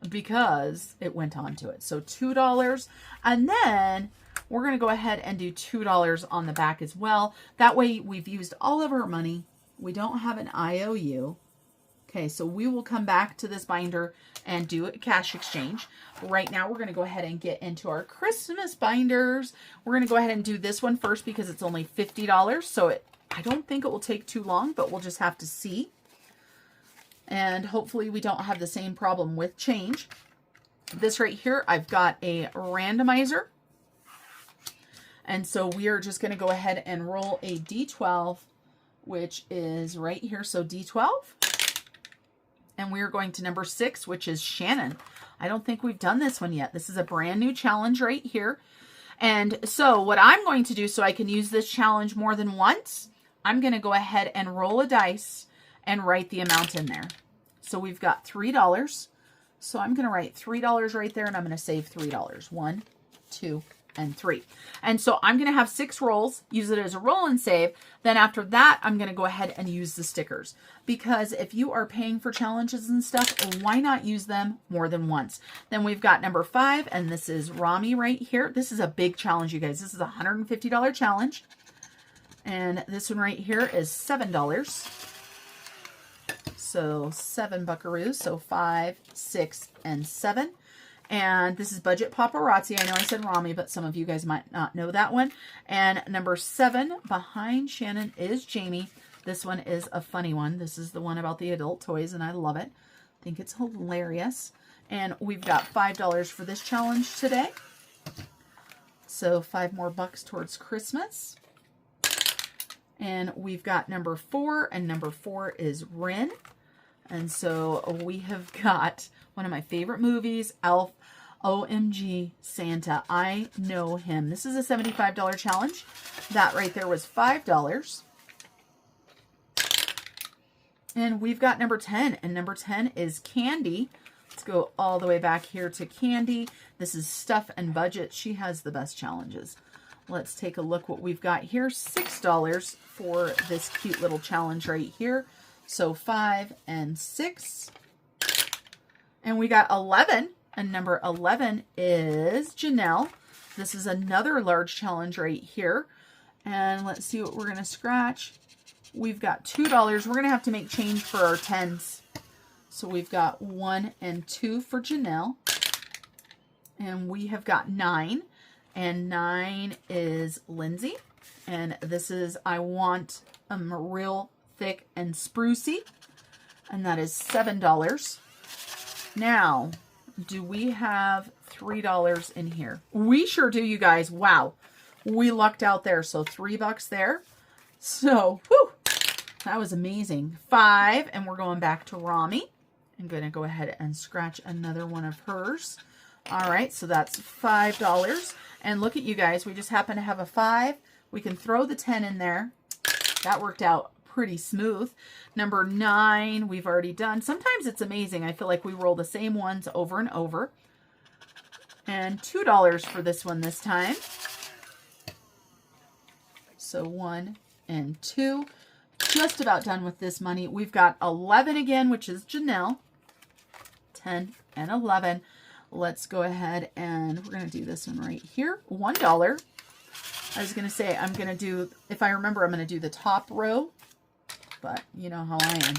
Because it went on to it. So $2. And then we're going to go ahead and do $2 on the back as well. That way we've used all of our money. We don't have an IOU. Okay, so we will come back to this binder and do a cash exchange. Right now, we're going to go ahead and get into our Christmas binders. We're going to go ahead and do this one first because it's only $50. So I don't think it will take too long, but we'll just have to see. And hopefully we don't have the same problem with change. This right here, I've got a randomizer. And so we are just going to go ahead and roll a D12, which is right here. So D12. And we are going to number 6, which is Shannon. I don't think we've done this one yet. This is a brand new challenge right here. And so what I'm going to do so I can use this challenge more than once, I'm going to go ahead and roll a dice and write the amount in there. So we've got $3. So I'm going to write $3 right there, and I'm going to save $3. 1, 2, and 3. And so I'm going to have 6 rolls, use it as a roll and save. Then after that, I'm going to go ahead and use the stickers. Because if you are paying for challenges and stuff, why not use them more than once? Then we've got number 5, and this is Rami right here. This is a big challenge, you guys. This is a $150 challenge. And this one right here is $7. So 7 buckaroos. So 5, 6, and 7. And this is Budget Paparazzi. I know I said Rami, but some of you guys might not know that one. And number 7 behind Shannon is Jamie. This one is a funny one. This is the one about the adult toys, and I love it. I think it's hilarious. And we've got $5 for this challenge today. So 5 more bucks towards Christmas. And we've got number 4, and number 4 is Rin. And so we have got one of my favorite movies, Elf. OMG Santa. I know him. This is a $75 challenge. That right there was $5. And we've got number 10. And number 10 is Candy. Let's go all the way back here to Candy. This is Stuff and Budget. She has the best challenges. Let's take a look what we've got here. $6 for this cute little challenge right here. So 5 and 6. And we got 11. And number 11 is Janelle. This is another large challenge right here. And let's see what we're going to scratch. We've got $2. We're going to have to make change for our 10s. So we've got 1 and 2 for Janelle. And we have got 9. And 9 is Lindsay. And this is I Want Real Thick and Sprucey. And that is $7. Now, do we have $3 in here? We sure do, you guys. Wow. We lucked out there. So $3 there. So, whew, that was amazing. 5, and we're going back to Rami. I'm going to go ahead and scratch another one of hers. All right, so that's $5. And look at you guys. We just happen to have a 5. We can throw the 10 in there. That worked out pretty smooth. Number 9, we've already done. Sometimes it's amazing. I feel like we roll the same ones over and over. And $2 for this one this time. So 1 and 2. Just about done with this money. We've got 11 again, which is Janelle. 10 and 11. Let's go ahead and we're going to do this one right here. $1. I was going to say I'm going to do, if I remember, I'm going to do the top row. But you know how I am.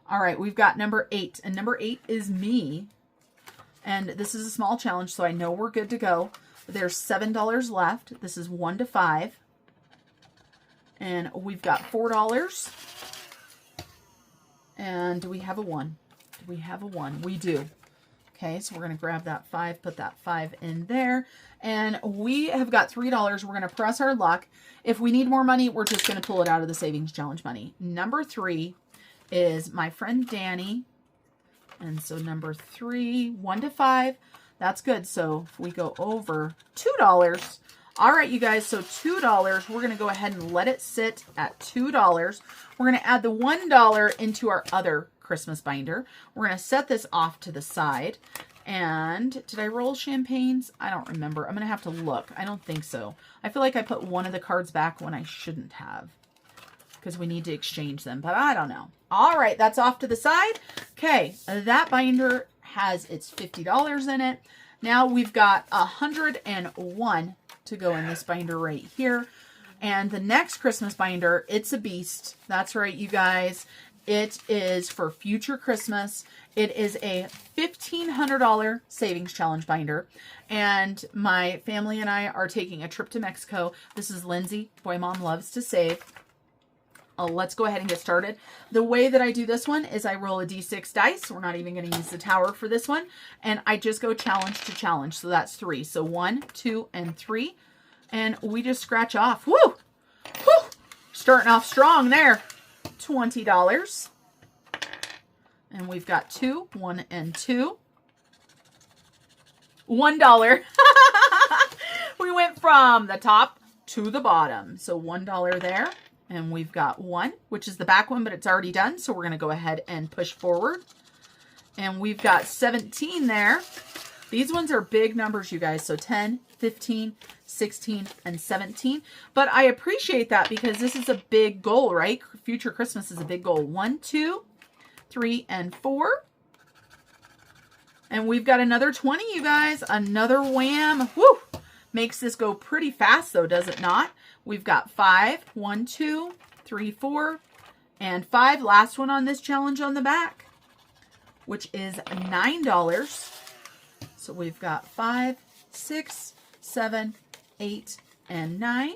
All right, we've got number 8. And number 8 is me. And this is a small challenge, so I know we're good to go. There's $7 left. This is 1 to 5. And we've got $4. And do we have a 1? Do we have a 1? We do. Okay, so we're going to grab that 5, put that 5 in there. And we have got $3. We're going to press our luck. If we need more money, we're just going to pull it out of the savings challenge money. Number 3 is my friend Danny. And so number 3, 1 to 5. That's good. So if we go over $2. All right, you guys, so $2. We're going to go ahead and let it sit at $2. We're going to add the $1 into our other Christmas binder. We're going to set this off to the side. And did I roll champagnes? I don't remember. I'm going to have to look. I don't think so. I feel like I put one of the cards back when I shouldn't have because we need to exchange them, but I don't know. All right, that's off to the side. Okay, that binder has its $50 in it. Now we've got 101 to go in this binder right here. And the next Christmas binder, it's a beast. That's right, you guys. it is for Future Christmas. It is a $1,500 savings challenge binder. And my family and I are taking a trip to Mexico. This is Lindsay. Boy, Mom loves to save. Let's go ahead and get started. The way that I do this one is I roll a D6 dice. We're not even going to use the tower for this one. And I just go challenge to challenge. So that's 3. So 1, 2, and 3. And we just scratch off. Woo! Woo! Starting off strong there. $20. And we've got 2, 1, and 2. $1. We went from the top to the bottom. So $1 there. And we've got 1, which is the back one, but it's already done. So we're going to go ahead and push forward. And we've got 17 there. These ones are big numbers, you guys. So 10, 15, 16, and 17. But I appreciate that because this is a big goal, right? Future Christmas is a big goal. 1, 2, 3, and 4. And we've got another 20, you guys. Another wham. Woo! Makes this go pretty fast, though, does it not? We've got 5. 1, 2, 3, 4, and 5. Last one on this challenge on the back, which is $9. So we've got 5, 6, 7, 8, and 9.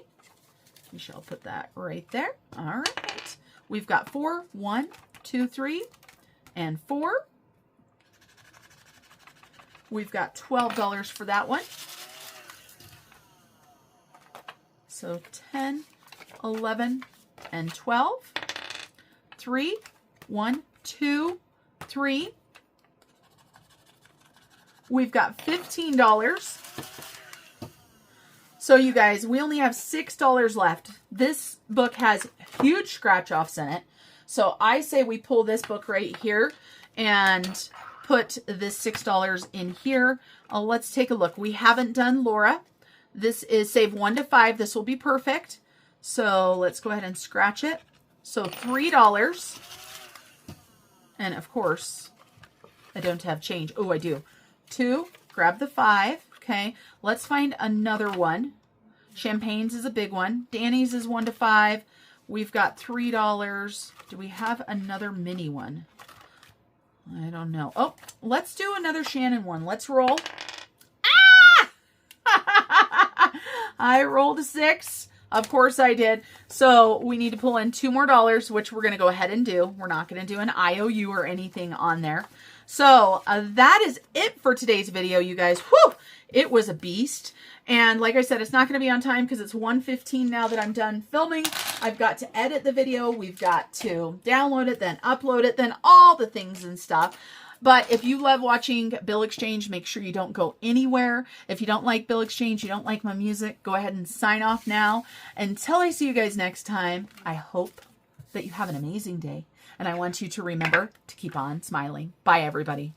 We shall put that right there. All right. We've got 4. 1, 2, 3, and 4. We've got $12 for that one. So 10, 11, and 12. 3, 1, 2, 3. We've got $15. So you guys, we only have $6 left. This book has huge scratch-offs in it. So I say we pull this book right here and put this $6 in here. Let's take a look. We haven't done Laura. This is save 1 to 5. This will be perfect. So let's go ahead and scratch it. So $3. And of course, I don't have change. Oh, I do. 2, grab the 5. Okay, let's find another one. Champagne's is a big one. Danny's is 1 to 5. We've got $3. Do we have another mini one? I don't know. Oh, let's do another Shannon one. Let's roll. I rolled a 6. Of course I did. So we need to pull in $2 more, which we're going to go ahead and do. We're not going to do an IOU or anything on there. So that is it for today's video, you guys. Whew! It was a beast. And like I said, it's not going to be on time because it's 1:15 now that I'm done filming. I've got to edit the video. We've got to download it, then upload it, then all the things and stuff. But if you love watching Bill Exchange, make sure you don't go anywhere. If you don't like Bill Exchange, you don't like my music, go ahead and sign off now. Until I see you guys next time, I hope that you have an amazing day. And I want you to remember to keep on smiling. Bye, everybody.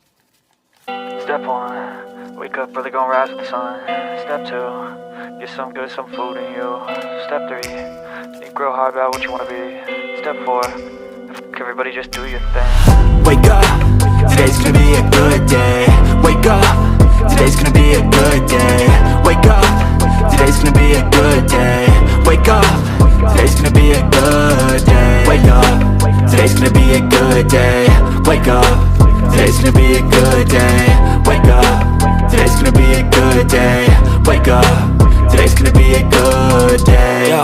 Step 1, wake up early, gonna rise with the sun. Step 2, get some good, some food in you. Step 3, think real hard about what you wanna be. Step 4, everybody just do your thing. Wake up, today's gonna be a good day. Wake up, today's gonna be a good day. Wake up, today's gonna be a good day. Wake up, today's gonna be a good day. Wake up, today's gonna be a good day. Wake up, today's gonna be a good day. Wake up, today's gonna be a good day. Wake up, today's gonna be a good day. Yo.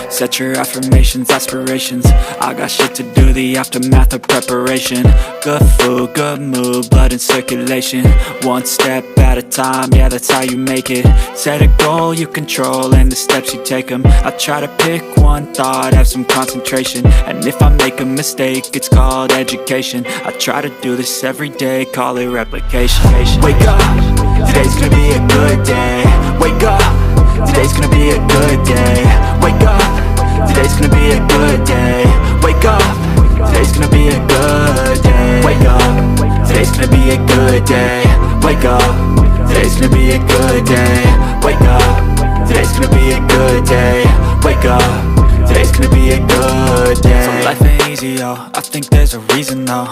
Set your affirmations, aspirations. I got shit to do, the aftermath of preparation. Good food, good mood, blood in circulation. One step at a time, yeah, that's how you make it. Set a goal you control and the steps you take them. I try to pick one thought, have some concentration. And if I make a mistake, it's called education. I try to do this every day, call it replication. Wake up, today's gonna be a good day. Wake up, today's gonna be a good day. Wake up, today's gonna be a good day. Wake up, today's gonna be a good day. Wake up, today's gonna be a good day. Wake up, today's gonna be a good day. Wake up, today's gonna be a good day. Wake up, today's gonna be a good day. So life ain't easy, yo, I think there's a reason though.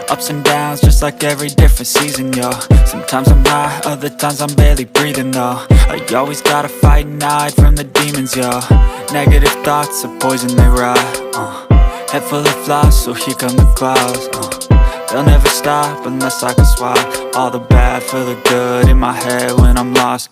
Ups and downs, just like every different season, yo. Sometimes I'm high, other times I'm barely breathing, though. I always gotta fight and hide from the demons, yo. Negative thoughts are poison, they rot. Head full of flies, so here come the clouds. They'll never stop unless I can swap all the bad for the good in my head when I'm lost.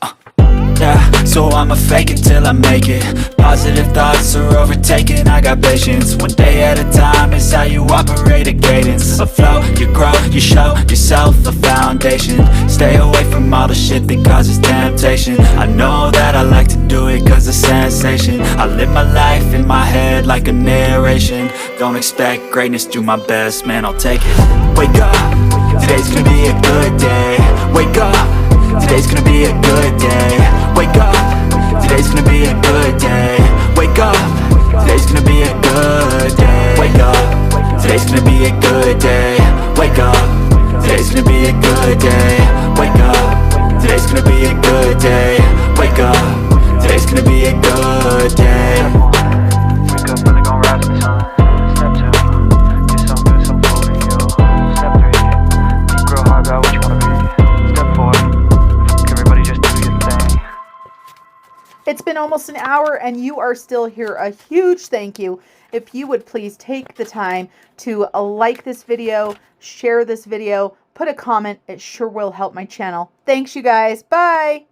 Yeah, so I'ma fake it till I make it. Positive thoughts are overtaken, I got patience. One day at a time is how you operate a cadence. A flow, you grow, you show yourself a foundation. Stay away from all the shit that causes temptation. I know that I like to do it cause it's sensation. I live my life in my head like a narration. Don't expect greatness, do my best, man, I'll take it. Wake up, today's gonna be a good day. Wake up, today's gonna be a good day. Wake up, today's gonna be a good day. Wake up, today's gonna be a good day. Wake up, today's gonna be a good day. Wake up, today's gonna be a good day. Wake up, today's gonna be a good day. Wake up, today's gonna be a good day. Wake up, really gon' rise to the sun. Step 2, get some good, some food in you. Step 3, think real hard about what you wanna be. Step 4, everybody just do your thing. It's been almost an hour and you are still here. A huge thank you. If you would please take the time to like this video, share this video, put a comment. It sure will help my channel. Thanks, you guys. Bye.